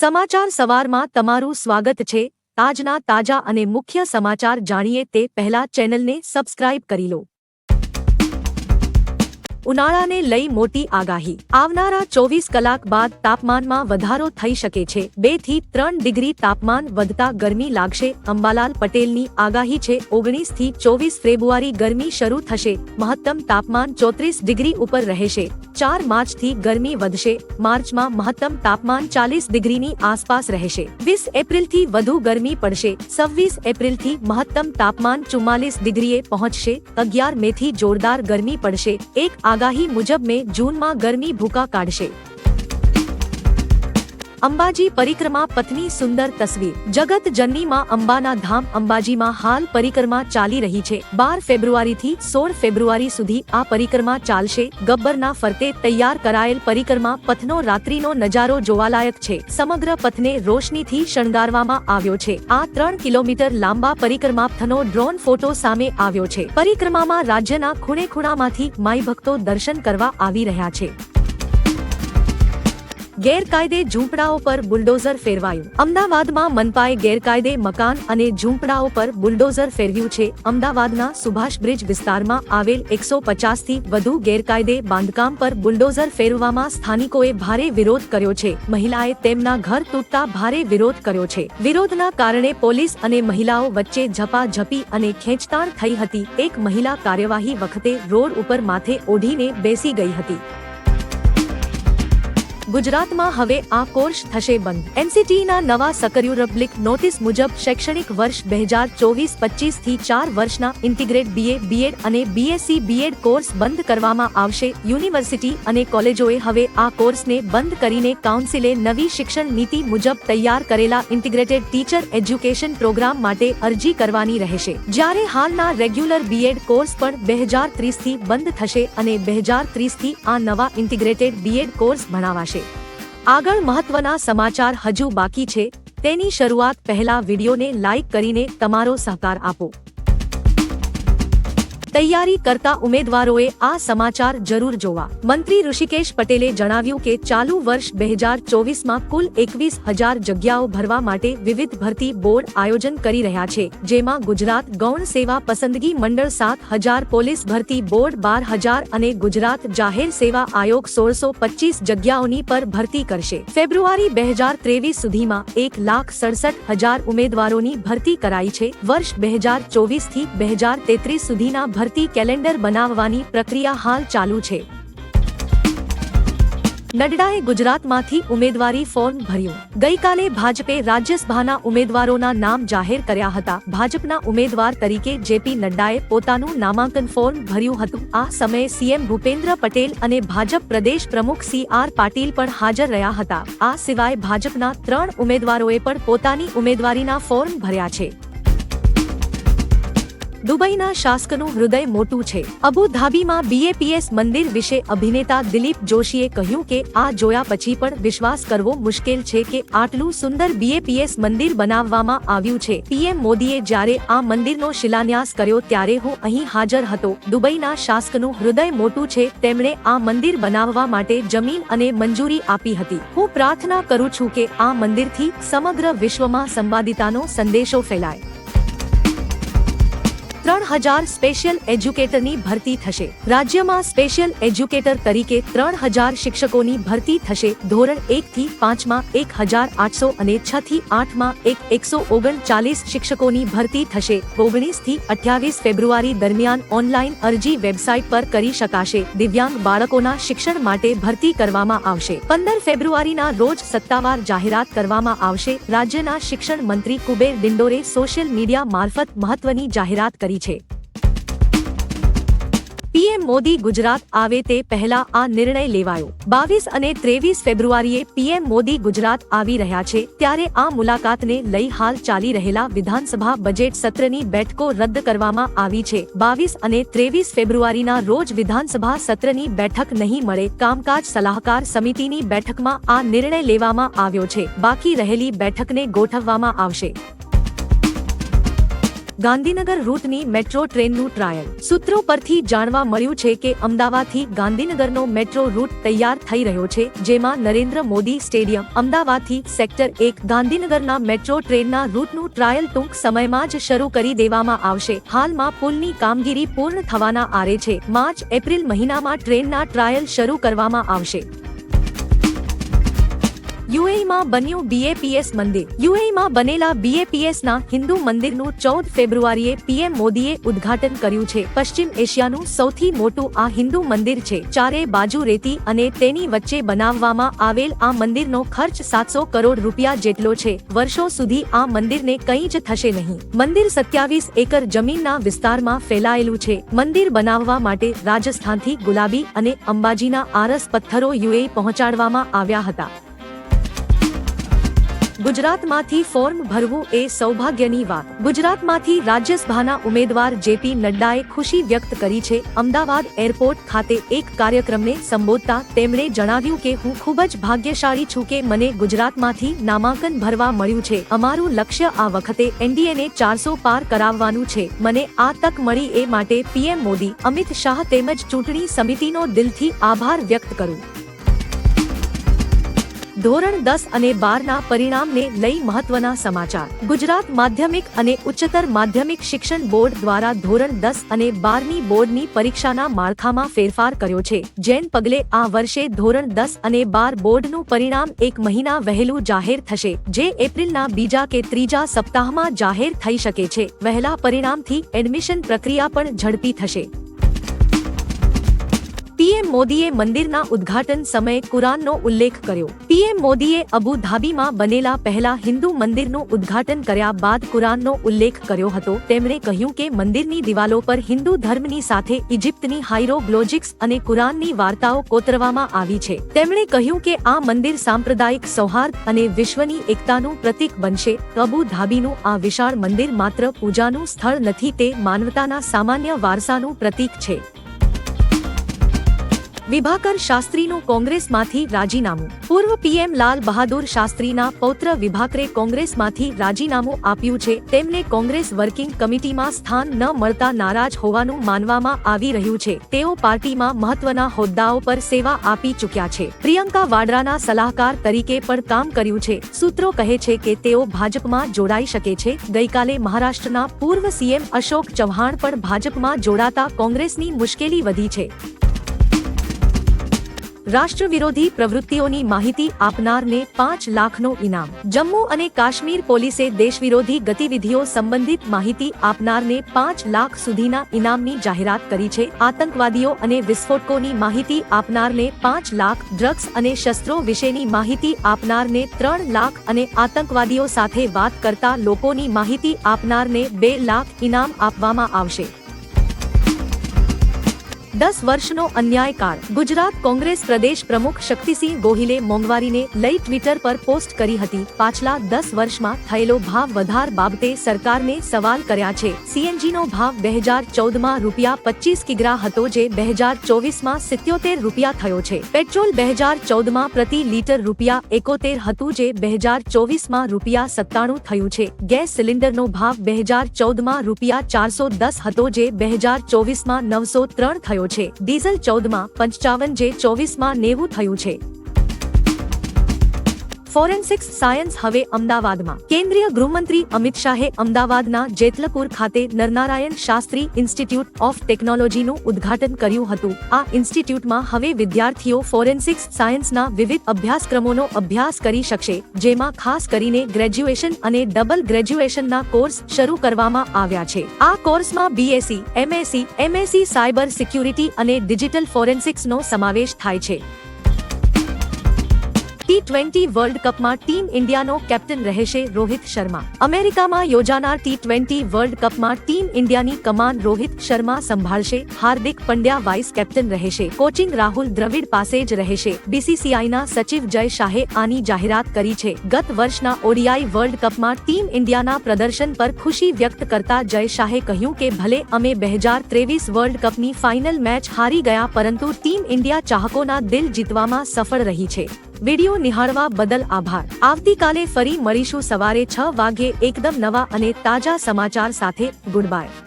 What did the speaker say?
સમાચાર સવારમાં તમારું સ્વાગત છે। આજના તાજા અને મુખ્ય સમાચાર જાણીએ તે પહેલા ચેનલને સબસ્ક્રાઇબ કરી લો। ઉનાળાને લઈ મોટી આગાહી। આવનારા 24 કલાક બાદ તાપમાનમાં વધારો થઈ શકે છે। 2 થી 3 ડિગ્રી તાપમાન વધતા ગરમી લાગશે। અંબાલાલ પટેલની આગાહી છે। 19 થી 24 ફેબ્રુઆરી ગરમી શરૂ થશે। મહત્તમ તાપમાન 34 ડિગ્રી ઉપર રહેશે। 4 માર્ચથી ગરમી વધશે। માર્ચમાં મહત્તમ તાપમાન 40 ડિગ્રીની આસપાસ રહેશે। 20 એપ્રિલથી વધુ ગરમી પડશે। 26 એપ્રિલથી મહત્તમ તાપમાન 44 ડિગ્રીએ પહોંચશે। 11 મેથી જોરદાર ગરમી પડશે। એક આગાહી મુજબ મે જૂનમાં ગરમી ભૂકા કાઢશે। અંબાજી પરિક્રમા પથની સુંદર તસવીર। જગત જનની માં અંબાના ધામ અંબાજીમાં હાલ પરિક્રમા ચાલી રહી છે। 12 ફેબ્રુઆરીથી 16 ફેબ્રુઆરી સુધી આ પરિક્રમા ચાલશે। ગબ્બરના ફરતે તૈયાર કરાયેલ પરિક્રમા પથનો રાત્રિનો નજારો જોવાલાયક છે। સમગ્ર પથને રોશનીથી શણગારવામાં આવ્યો છે। આ 3 કિલોમીટર લાંબા પરિક્રમા પથનો ડ્રોન ફોટો સામે આવ્યો છે। પરિક્રમામાં રાજ્યના ખૂણે ખૂણામાંથી માઈ ભક્તો દર્શન કરવા આવી રહ્યા છે। ગેરકાયદે ઝૂંપડાઓ પર બુલડોઝર ફેરવાયું। અમદાવાદમાં મનપાએ ગેરકાયદે મકાન અને ઝૂંપડાઓ પર બુલડોઝર ફેરવ્યું છે। અમદાવાદના સુભાષ બ્રિજ વિસ્તારમાં આવેલ 150 થી વધુ ગેરકાયદે બાંધકામ પર બુલડોઝર ફેરવવામાં સ્થાનિકોએ ભારે વિરોધ કર્યો છે। મહિલાએ તેમના ઘર તૂટતા ભારે વિરોધ કર્યો છે। વિરોધના કારણે પોલીસ અને મહિલાઓ વચ્ચે ઝપાઝપી અને ખેંચતાણ થઈ હતી। એક મહિલા કાર્યવાહી વખતે રોડ ઉપર માથે ઓઢીને બેસી ગઈ હતી। ગુજરાતમાં હવે આ કોર્સ થશે બંધ। એનસીટીના નવા સર્ક્યુલર નોટિસ મુજબ શૈક્ષણિક વર્ષ 2024-25 થી 4 વર્ષના ઇન્ટિગ્રેટ બીએ, બીએડ અને બીએસસી બીએડ કોર્સ બંધ કરવામાં આવશે। યુનિવર્સિટી અને કોલેજોએ હવે આ કોર્સને બંધ કરીને કાઉન્સિલે નવી શિક્ષણ નીતિ મુજબ તૈયાર કરેલા ઇન્ટિગ્રેટેડ ટીચર એજ્યુકેશન પ્રોગ્રામ માટે અરજી કરવાની રહેશે। જ્યારે હાલના રેગ્યુલર બીએડ કોર્સ પણ 2030 થી બંધ થશે અને 2030 થી આ નવા ઇન્ટિગ્રેટેડ બીએડ કોર્સ ભણાવાશે। આગળ મહત્વના સમાચાર હજુ બાકી છે, તેની શરૂઆત પહેલા વિડીયોને લાઇક કરીને તમારો સહકાર આપો। તૈયારી કરતા ઉમેદવારોએ આ સમાચાર જરૂર જોવા। મંત્રી ઋષિકેશ પટેલે જણાવ્યું કે ચાલુ વર્ષ 2024માં કુલ 21,000 જગ્યાઓ ભરવા માટે વિવિધ ભરતી બોર્ડ આયોજન કરી રહ્યા છે। જેમાં ગુજરાત ગૌણ સેવા પસંદગી મંડળ 7,000, પોલીસ ભરતી બોર્ડ 12,000 અને ગુજરાત જાહેર સેવા આયોગ 1625 જગ્યાઓની પર ભરતી કરશે। ફેબ્રુઆરી 2023 સુધીમાં 1,67,000 ઉમેદવારોની ભરતી કરાઈ છે। વર્ષ 2024 થી 2033 સુધીના ભરતી કેલેન્ડર બનાવવાની પ્રક્રિયા હાલ ચાલુ છે। નડ્ડાએ ગુજરાતમાંથી ઉમેદવારી ફોર્મ ભર્યું। ગઈકાલે ભાજપે રાજ્યસભાના ઉમેદવારોના નામ જાહેર કર્યા હતા। ભાજપના ઉમેદવાર તરીકે જેપી નડ્ડાએ પોતાનું નામાંકન ફોર્મ ભર્યું હતું। આ સમયે સીએમ ભૂપેન્દ્ર પટેલ અને ભાજપ પ્રદેશ પ્રમુખ CR પાટીલ પણ હાજર રહ્યા હતા। આ સિવાય ભાજપના 3 ઉમેદવારોએ પણ પોતાની ઉમેદવારીના ફોર્મ ભર્યા છે। દુબઈના શાસકનું હૃદય મોટું છે। અબુધાબીમાં BAPS મંદિર વિશે અભિનેતા દિલીપ જોશીએ કહ્યું કે આ જોયા પછી પણ વિશ્વાસ કરવો મુશ્કેલ છે કે આટલું સુંદર BAPS મંદિર બનાવવામાં આવ્યું છે। PM મોદીએ જ્યારે આ મંદિરનો શિલાન્યાસ કર્યો ત્યારે હું અહીં હાજર હતો। દુબઈના શાસકનું હૃદય મોટું છે। તેમણે આ મંદિર બનાવવા માટે જમીન અને મંજૂરી આપી હતી। હું પ્રાર્થના કરું છું કે આ મંદિરથી સમગ્ર વિશ્વમાં સંવાદિતાનો સંદેશો ફેલાય। 3,000 સ્પેશિયલ એજ્યુકેટરની ભરતી થશે। રાજ્યમાં સ્પેશિયલ એજ્યુકેટર તરીકે 3,000 શિક્ષકોની ભરતી થશે। ધોરણ 1 થી 5માં 1,800 અને 6 થી 8માં 139 શિક્ષકોની ભરતી થશે। 19 થી 28 ફેબ્રુઆરી દરમિયાન ઓનલાઈન અરજી વેબસાઇટ પર કરી શકાશે। દિવ્યાંગ બાળકોના શિક્ષણ માટે ભરતી કરવામાં આવશે। 15 ફેબ્રુઆરીના રોજ સત્તાવાર જાહેરાત કરવામાં આવશે। રાજ્યના શિક્ષણ મંત્રી કુબેર ડિંડોરે સોશિયલ મીડિયા મારફત મહત્વની જાહેરાત કરી છે। PM મોદી ગુજરાત આવે તે પહેલા આ નિર્ણય લેવાયો। 22 અને 23 ફેબ્રુઆરીએ PM મોદી ગુજરાત આવી રહ્યા છે। ત્યારે આ મુલાકાતને લઈ હાલ ચાલી રહેલા વિધાનસભા બજેટ સત્રની બેઠકો રદ કરવામાં આવી છે। 22 અને 23 ફેબ્રુઆરીના રોજ વિધાનસભા સત્રની બેઠક નહીં મળે। કામકાજ સલાહકાર સમિતિની બેઠકમાં આ નિર્ણય લેવામાં આવ્યો છે। બાકી રહેલી બેઠકને ગોઠવવામાં આવશે। ગાંધીનગર રૂટની મેટ્રો ટ્રેનનું ટ્રાયલ. સૂત્રો પરથી જાણવા મળ્યું છે કે અમદાવાદથી ગાંધીનગરનો મેટ્રો રૂટ તૈયાર થઈ રહ્યો છે, જેમાં નરેન્દ્ર મોદી સ્ટેડિયમ અમદાવાદથી સેક્ટર 1 ગાંધીનગરના મેટ્રો ટ્રેનના રૂટનું ટ્રાયલ ટૂંક સમયમાં જ શરૂ કરી દેવામાં આવશે. હાલમાં પુલની કામગીરી પૂર્ણ થવાના આરે છે. માર્ચ-એપ્રિલ મહિનામાં ટ્રેનના ટ્રાયલ શરૂ કરવામાં આવશે. યુએઈમાં બન્યું બીએપીએસ મંદિર. યુએઈમાં બનેલા બીએપીએસના હિન્દુ મંદિરનું 14 ફેબ્રુઆરીએ પીએમ મોદીએ ઉદ્ઘાટન કર્યું છે. પશ્ચિમ એશિયાનું સૌથી મોટું આ હિન્દુ મંદિર છે. ચારે બાજુ રેતી અને તેની વચ્ચે બનાવવામાં આવેલ આ મંદિરનો ખર્ચ 700 કરોડ રૂપિયા જેટલો છે. વર્ષો સુધી આ મંદિરને કંઈ જ થશે નહીં. મંદિર 27 એકર જમીનના વિસ્તારમાં ફેલાયેલું છે. મંદિર બનાવવા માટે રાજસ્થાનથી ગુલાબી અને અંબાજીના આરસ પથ્થરો યુએઈ પહોંચાડવામાં આવ્યા હતા. ગુજરાતમાંથી ફોર્મ ભરવું એ સૌભાગ્યની વાત. ગુજરાતમાંથી રાજ્યસભાના ઉમેદવાર જેપી નડ્ડાએ ખુશી વ્યક્ત કરી છે. અમદાવાદ એરપોર્ટ ખાતે એક કાર્યક્રમને સંબોધતા તેમણે જણાવ્યું કે હું ખૂબ જ ભાગ્યશાળી છું કે મને ગુજરાતમાંથી નામાંકન ભરવા મળ્યું છે. અમારું લક્ષ્ય આ વખતે એનડીએને 400 પાર કરાવવાનું છે. મને આ તક મળી એ માટે પીએમ મોદી, અમિત શાહ તેમજ ચૂંટણી સમિતિનો દિલથી આભાર વ્યક્ત કરું. ધોરણ 10 અને 12ના પરિણામને લઈ મહત્વના સમાચાર. ગુજરાત માધ્યમિક અને ઉચ્ચતર માધ્યમિક શિક્ષણ બોર્ડ દ્વારા ધોરણ 10 અને 12ની બોર્ડની પરીક્ષાના માળખામાં ફેરફાર કર્યો છે. જેન પગલે આ વર્ષે ધોરણ 10 અને 12 બોર્ડનું પરિણામ 1 મહિના વહેલું જાહેર થશે, જે એપ્રિલના બીજા કે ત્રીજા સપ્તાહમાં જાહેર થઈ શકે છે. વહેલા પરિણામથી એડમિશન પ્રક્રિયા પણ ઝડપી થશે. પીએમ મોદીએ મંદિરના ઉદ્ઘાટન સમયે કુરાનનો ઉલ્લેખ કર્યો. પીએમ મોદીએ અબુ ધાબીમાં બનેલા પહેલા હિન્દુ મંદિરનું ઉદ્ઘાટન કર્યા બાદ કુરાનનો ઉલ્લેખ કર્યો હતો. તેમણે કહ્યું કે મંદિરની દિવાલો પર હિન્દુ ધર્મની સાથે ઇજિપ્તની હાઇરોગ્લોજિક્સ અને કુરાનની વાર્તાઓ કોતરવામાં આવી છે. તેમણે કહ્યું કે આ મંદિર સાંપ્રદાયિક સૌહાર્દ અને વિશ્વની એકતાનું પ્રતીક બનશે. અબુ ધાબીનું આ વિશાળ મંદિર માત્ર પૂજાનું સ્થળ નથી, તે માનવતાના સામાન્ય વારસાનું પ્રતીક છે. વિભાકર શાસ્ત્રીનું કોંગ્રેસમાંથી રાજીનામું. પૂર્વ પીએમ લાલ બહાદુર શાસ્ત્રીના પૌત્ર વિભાકરે કોંગ્રેસમાંથી રાજીનામું આપ્યું છે. તેમને કોંગ્રેસ વર્કિંગ કમિટીમાં સ્થાન ન મળતા નારાજ હોવાનું માનવામાં આવી રહ્યું છે. તેઓ પાર્ટીમાં મહત્વના હોદ્દાઓ પર સેવા આપી ચૂક્યા છે. પ્રિયંકા વાડરાના સલાહકાર તરીકે પણ કામ કર્યું છે. સૂત્રો કહે છે કે તેઓ ભાજપમાં જોડાઈ શકે છે. ગઈકાલે મહારાષ્ટ્રના પૂર્વ સીએમ અશોક ચવ્હાણ પણ ભાજપમાં જોડાતા કોંગ્રેસની મુશ્કેલી વધી છે. રાષ્ટ્ર વિરોધી પ્રવૃત્તિઓની માહિતી આપનારને 5 લાખનો ઇનામ. જમ્મુ અને કાશ્મીર પોલીસે દેશવિરોધી ગતિવિધિઓ સંબંધિત માહિતી આપનારને 5 લાખ સુધીના ઇનામની જાહેરાત કરી છે. આતંકવાદીઓ અને વિસ્ફોટકોની માહિતી આપનારને 5 લાખ, ડ્રગ્સ અને શસ્ત્રો વિશેની માહિતી આપનારને 3 લાખ અને આતંકવાદીઓ સાથે વાત કરતા લોકોની માહિતી આપનારને 2 લાખ ઇનામ આપવામાં આવશે. 10 વર્ષનો અન્યાયકાળ. ગુજરાત કોંગ્રેસ પ્રદેશ પ્રમુખ શક્તિસિંહ ગોહિલે મોંઘવારીને લઈ ટ્વિટર પર પોસ્ટ કરી હતી. પાછલા 10 વર્ષમાં થયેલો ભાવ વધાર બાબતે સરકારને સવાલ કર્યા છે. સીએનજીનો ભાવ 2014માં ₹25 કિગ્રા હતો, જે 2024માં ₹77 થયો છે. પેટ્રોલ 2014માં પ્રતિ લીટર ₹71 હતું, જે 2024માં ₹97 થયું છે. ગેસ સિલિન્ડરનો ભાવ 2014માં ₹410 હતો, જે 2024માં ₹903 થયો છે. ડીઝલ 14માં 55, જે 24માં 90 થયું છે. ફોરેન્સિક્સ સાયન્સ હવે અમદાવાદમાં. કેન્દ્રીય ગૃહમંત્રી અમિત શાહે અમદાવાદના જેતલપુર ખાતે નરનારાયણ શાસ્ત્રી ઇન્સ્ટિટ્યૂટ ઓફ ટેકનોલોજીનું ઉદ્ઘાટન કર્યું હતું. આ ઇન્સ્ટિટ્યૂટમાં હવે વિદ્યાર્થીઓ ફોરેન્સિક્સ સાયન્સના વિવિધ અભ્યાસક્રમોનો અભ્યાસ કરી શકશે, જેમાં ખાસ કરીને ગ્રેજ્યુએશન અને ડબલ ગ્રેજ્યુએશનના કોર્સ શરૂ કરવામાં આવ્યા છે. આ કોર્સમાં બીએસસી, એમએસસી સાયબર સિક્યુરિટી અને ડિજિટલ ફોરેન્સિક્સનો સમાવેશ થાય છે. T20 વર્લ્ડ કપમાં ટીમ ઇન્ડિયાનો કેપ્ટન રહેશે રોહિત શર્મા. અમેરિકામાં યોજાનાર T20 વર્લ્ડ કપમાં ટીમ ઇન્ડિયાની કમાન રોહિત શર્મા સંભાળશે. હાર્દિક પંડ્યા વાઇસ કેપ્ટન રહેશે. કોચિંગ રાહુલ દ્રવિડ પાસે જ રહેશે. બીસીસીઆઈના સચિવ જય શાહે આની જાહેરાત કરી છે. ગત વર્ષના ઓડીઆઈ વર્લ્ડ કપમાં ટીમ ઇન્ડિયાના પ્રદર્શન પર ખુશી વ્યક્ત કરતા જય શાહે કહ્યું કે ભલે અમે 2023 વર્લ્ડ કપની ફાઇનલ મેચ હારી ગયા, પરંતુ ટીમ ઇન્ડિયા ચાહકોના દિલ જીતવામાં સફળ રહી છે. વિડિયો નિહાળવા બદલ આભાર. આવતીકાલે ફરી મળીશું સવારે 6 વાગ્યે એકદમ નવા અને તાજા સમાચાર સાથે. Good bye.